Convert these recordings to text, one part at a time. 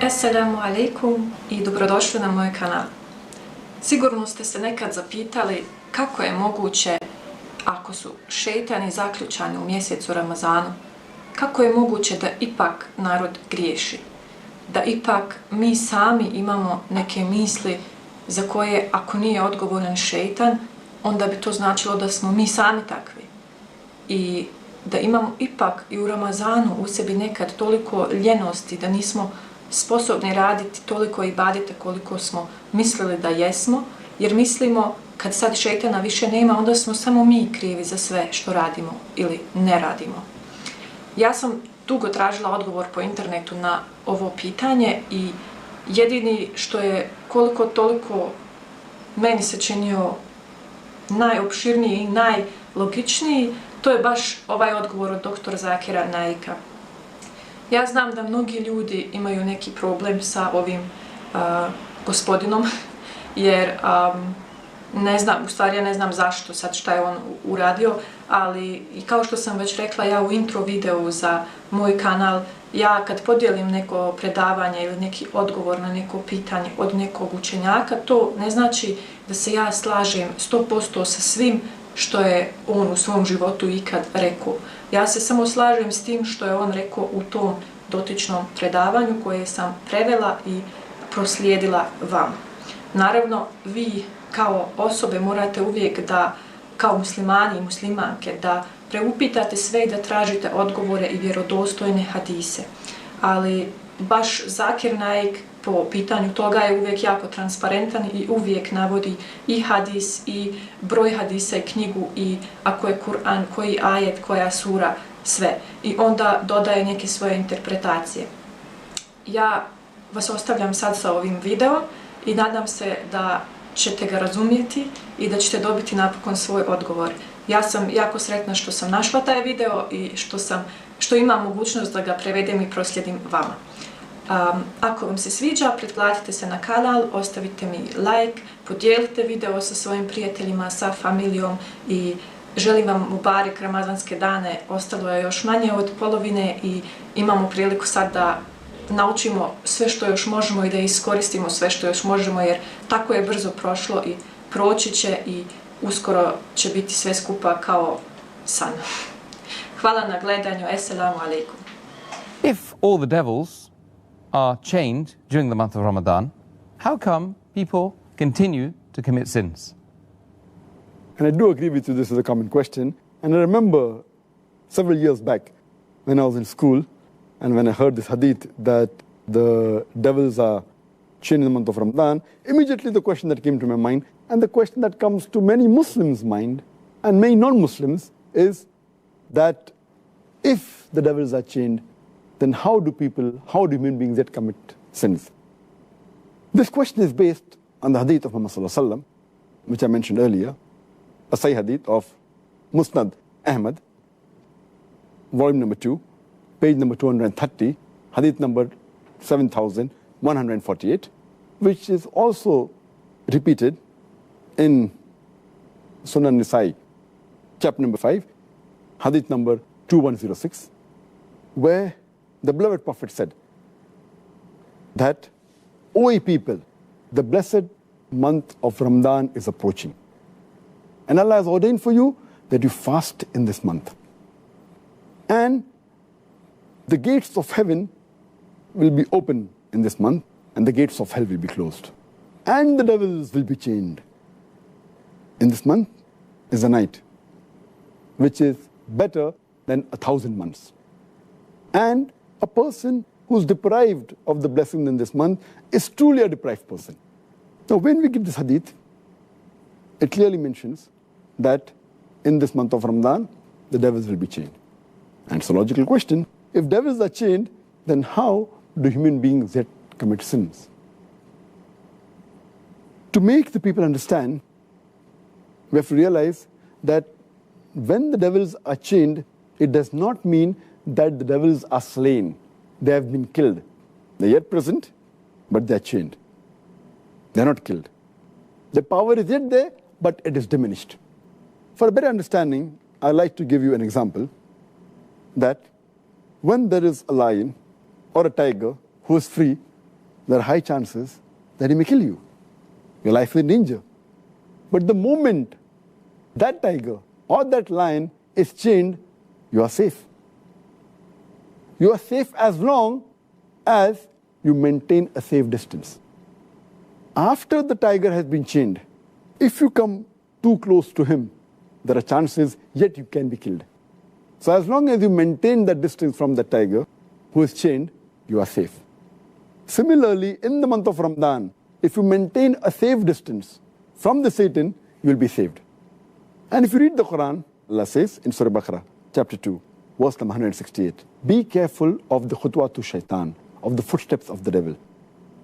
Assalamu alaikum i dobrodošli na moj kanal. Sigurno ste se nekad zapitali kako je moguće ako su šejtani zaključani u mjesecu Ramazanu, kako je moguće da ipak narod griješi, da ipak mi sami imamo neke misli za koje ako nije odgovoran šejtan, onda bi to značilo da smo mi sami takvi. I da imamo ipak i u Ramazanu u sebi nekad toliko ljenosti da nismo sposobni raditi toliko ibadeta koliko smo mislili da jesmo, jer mislimo kad sad šejtana više nema, onda smo samo mi krivi za sve što radimo ili ne radimo. Ja sam dugo tražila odgovor po internetu na ovo pitanje i jedini što je koliko toliko meni se činio najopširniji i najlogičniji, to je baš ovaj odgovor od Dr Zakira Naika. Ja znam da mnogi ljudi imaju neki problem sa ovim gospodinom, jer ne znam, u stvari ja ne znam zašto, sad šta je on uradio, ali i kao što sam već rekla, ja u intro videu za moj kanal, ja kad podijelim neko predavanje ili neki odgovor na neko pitanje od nekog učenjaka, to ne znači da se ja slažem 100% sa svim što je on u svom životu ikad rekao. Ja se samo slažem s tim što je on rekao u tom dotičnom predavanju koje sam prevela i proslijedila vam. Naravno, vi kao osobe morate uvijek da, kao muslimani i muslimanke, da preupitate sve i da tražite odgovore i vjerodostojne hadise. Ali baš Zakir Naik po pitanju toga je uvijek jako transparentan i uvijek navodi i hadis i broj hadisa i knjigu i ako je Kur'an, koji ajet, koja sura, sve. I onda dodaje neke svoje interpretacije. Ja vas ostavljam sad sa ovim videom i nadam se da ćete ga razumjeti i da ćete dobiti napokon svoj odgovor. Ja sam jako sretna što sam našla taj video i što imam mogućnost da ga prevedem i proslijedim vama. Ako vam se sviđa, pretplatite se na kanal, ostavite mi like, podijelite video sa svojim prijateljima, sa familijom i želim vam mubarek ramazanske dane. Ostalo je još manje od polovine i imamo priliku sad da naučimo sve što još možemo i da iskoristimo sve što još možemo, jer tako je brzo prošlo i proći će i uskoro će biti sve skupa kao san. Hvala na gledanju. Assalamu alaikum. If all the devils are chained during the month of Ramadan, how come people continue to commit sins? And I do agree with you, this is a common question. And I remember several years back when I was in school and when I heard this hadith that the devils are chained in the month of Ramadan, immediately the question that came to my mind, and the question that comes to many Muslims' mind and many non-Muslims, is that if the devils are chained, then how do human beings yet commit sins? This question is based on the hadith of Muhammad sallallahu alaihi wasallam, which I mentioned earlier, a Sahih hadith of Musnad Ahmad, volume number 2, page number 230, hadith number 7148, which is also repeated in Sunan Nisa'i, chapter number 5, hadith number 2106, where the beloved Prophet said that, O ye people, the blessed month of Ramadan is approaching. And Allah has ordained for you that you fast in this month. And the gates of heaven will be open in this month, and the gates of hell will be closed. And the devils will be chained. In this month is a night, which is better than 1,000 months. And a person who's deprived of the blessing in this month is truly a deprived person. Now, when we give this hadith, it clearly mentions that in this month of Ramadan, the devils will be chained. And it's a logical question. If devils are chained, then how do human beings yet commit sins? To make the people understand, we have to realize that when the devils are chained, it does not mean that the devils are slain. They have been killed. They're yet present, but they're chained. They're not killed. The power is yet there, but it is diminished. For a better understanding, I'd like to give you an example that when there is a lion or a tiger who is free there are high chances that he may kill you. Your life is in danger. But the moment that tiger or that lion is chained, you are safe. You are safe as long as you maintain a safe distance. After the tiger has been chained, if you come too close to him, there are chances yet you can be killed. So as long as you maintain that distance from the tiger who is chained, you are safe. Similarly, in the month of Ramadan, if you maintain a safe distance from the Satan, you will be saved. And if you read the Quran, Allah says in Surah Baqarah, chapter 2, verse number 168, be careful of the khutwatu shaitan, of the footsteps of the devil,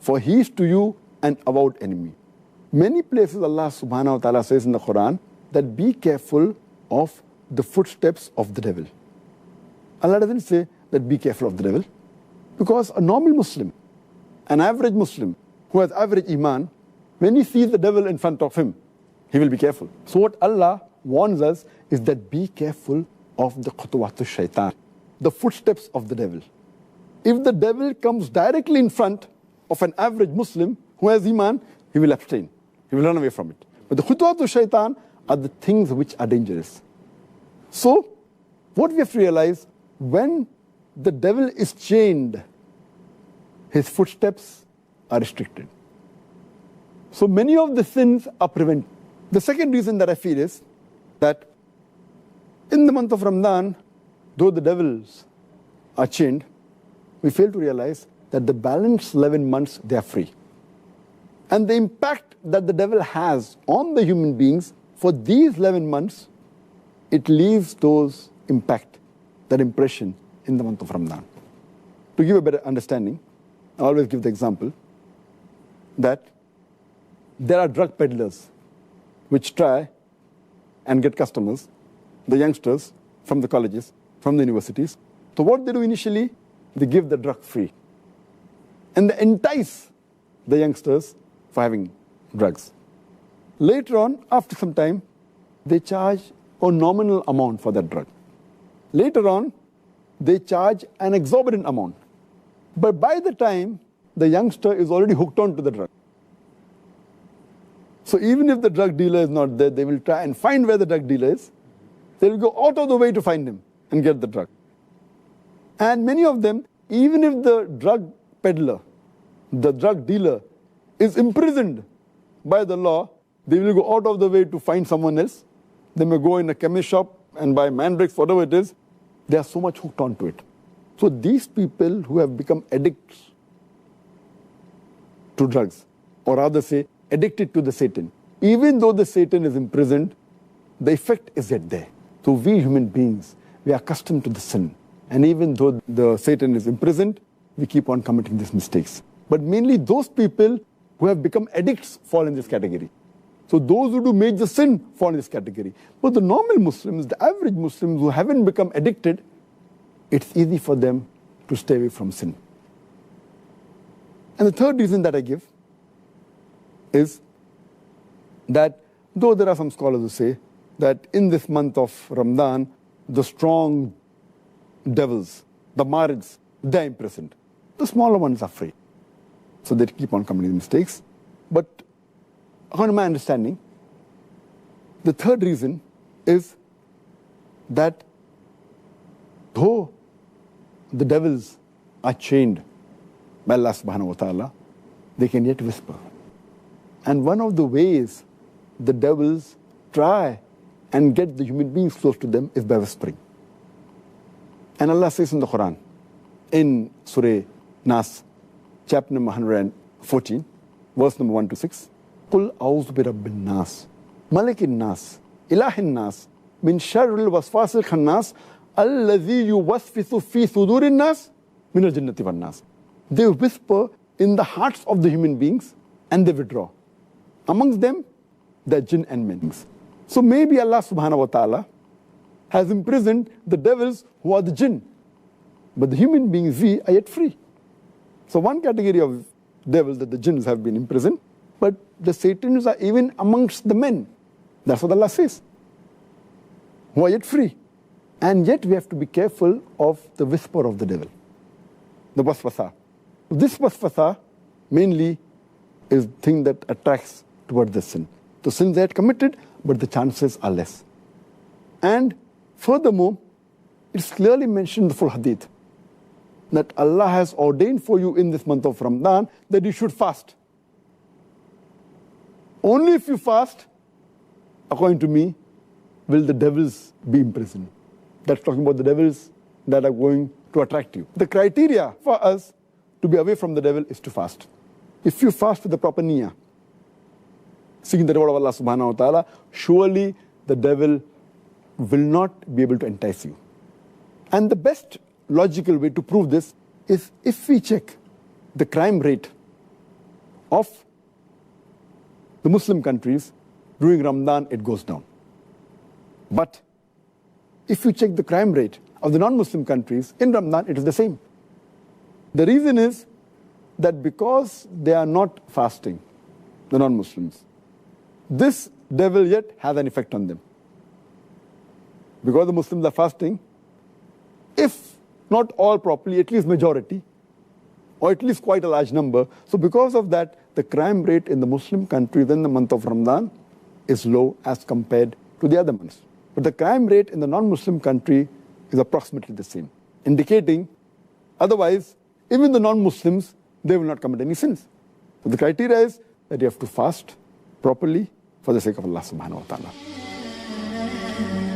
for he is to you an avowed enemy. Many places Allah subhanahu wa ta'ala says in the Quran that be careful of the footsteps of the devil. Allah doesn't say that be careful of the devil, because a normal Muslim, an average Muslim who has average iman, when he sees the devil in front of him, he will be careful. So what Allah warns us is that be careful of the khutwatu shaitan, the footsteps of the devil. If the devil comes directly in front of an average Muslim who has iman, he will abstain. He will run away from it. But the khutwatu shaitan are the things which are dangerous. So what we have to realize, when the devil is chained, his footsteps are restricted. So many of the sins are prevented. The second reason that I feel is that in the month of Ramadan, though the devils are chained, we fail to realize that the balance 11 months, they are free. And the impact that the devil has on the human beings for these 11 months, it leaves those impact, that impression in the month of Ramadan. To give a better understanding, I always give the example that there are drug peddlers which try and get customers, the youngsters from the colleges, from the universities. So what they do initially, they give the drug free. And they entice the youngsters for having drugs. Later on, after some time, they charge a nominal amount for that drug. Later on, they charge an exorbitant amount. But by the time, the youngster is already hooked on to the drug. So even if the drug dealer is not there, they will try and find where the drug dealer is. They will go out of the way to find him and get the drug. And many of them, even if the drug peddler, the drug dealer, is imprisoned by the law, they will go out of the way to find someone else. They may go in a chemist shop and buy mandrakes, whatever it is. They are so much hooked onto it. So these people who have become addicts to drugs, or rather say, addicted to the Satan, even though the Satan is imprisoned, the effect is yet there. So we human beings, we are accustomed to the sin. And even though the Satan is imprisoned, we keep on committing these mistakes. But mainly those people who have become addicts fall in this category. So those who do major sin fall in this category. But the normal Muslims, the average Muslims who haven't become addicted, it's easy for them to stay away from sin. And the third reason that I give is that though there are some scholars who say that in this month of Ramadan, the strong devils, the marids, they're imprisoned. The smaller ones are free. So they keep on committing mistakes. But according to my understanding, the third reason is that though the devils are chained by Allah subhanahu wa ta'ala, they can yet whisper. And one of the ways the devils try and get the human beings close to them is by whispering. And Allah says in the Quran, in Surah Nas, chapter number 114, verse number 1 to 6, قُلْ أَعُوذُ بِرَبِّ النَّاسِ مَلِكِ النَّاسِ إِلَهِ النَّاسِ مِنْ شَرِّ الْوَسْوَاسِ الْخَنَّاسِ الَّذِي يُوَسْوِسُ فِي صُدُورِ النَّاسِ مِنَ الْجِنَّةِ وَالنَّاسِ. They whisper in the hearts of the human beings and they withdraw. Amongst them, the jinn and men. So maybe Allah subhanahu wa ta'ala has imprisoned the devils who are the jinn. But the human beings, we are yet free. So one category of devils, that the jinns have been imprisoned, but the Satans are even amongst the men. That's what Allah says. Who are yet free. And yet we have to be careful of the whisper of the devil. The waswasa. This waswasa mainly is the thing that attracts towards the sin. The sins they had committed, but the chances are less. And furthermore, it's clearly mentioned in the full hadith that Allah has ordained for you in this month of Ramadan that you should fast. Only if you fast, according to me, will the devils be imprisoned. That's talking about the devils that are going to attract you. The criteria for us to be away from the devil is to fast. If you fast with the proper niyyah, seeking the reward of Allah subhanahu wa ta'ala, surely the devil will not be able to entice you. And the best logical way to prove this is if we check the crime rate of the Muslim countries during Ramadan, it goes down. But if you check the crime rate of the non-Muslim countries in Ramadan, it is the same. The reason is that because they are not fasting, the non-Muslims, this devil yet has an effect on them. Because the Muslims are fasting, if not all properly, at least majority, or at least quite a large number. So because of that, the crime rate in the Muslim countries in the month of Ramadan is low as compared to the other months. But the crime rate in the non-Muslim country is approximately the same, indicating otherwise, even the non-Muslims, they will not commit any sins. So the criteria is that you have to fast properly for the sake of Allah subhanahu wa ta'ala.